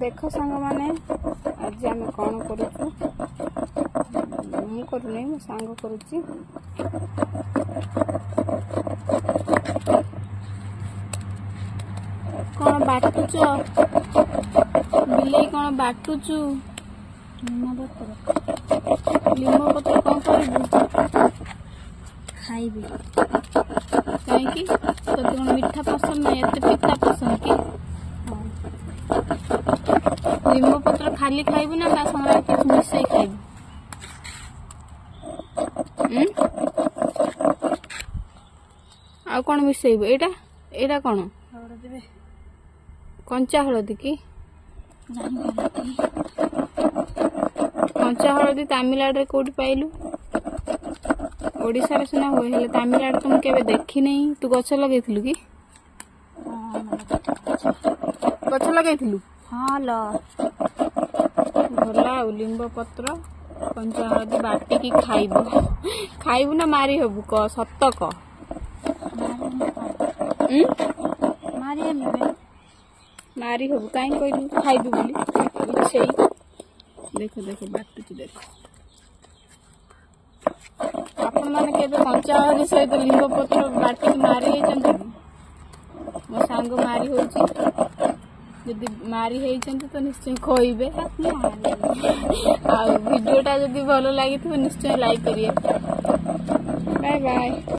देख सांग माने आज आम कौन करुचु मु करूनी मो सांग करुची कौन बाटुच बिले कौन बाटुचु लीम पत्र कौन कर खाइबी कहीं तो कौन मीठा पसंद नहीं एत पिता पसंद कि लीम पत्र खाली खाइबू ना ता संगे कुछ मिसई खाइबू आ कौन मिसईबू एटा एटा कौन देबे कंचा हलदी की कंचा हलदी तमिलनाडु रे कोठी पाइलु ओडिसा रे सुना होय हेले तमिलनाडु तुम केबे देखि नहीं तू गछ लगैथिलु की गछ लगैथिलु हाँ ल भला लिंब पत्र कंचा हलदी बाटी की खाइबू खाइबू ना मारी हबू क सत्त क मारी लेबे मारी हबू काई कहलु खाइबू बोली छई देखो देखो बाटुची देखो आपण माने केबे कंचा हलदी सहित लिंब पत्र बाटी की मारी हेचंती मो सांग मारी होची जदि मारी हेचंती तो निश्चय कहबे आ वीडियोटा जदि भलो लागिथबो निश्चय लाइक करिए बाय बाय।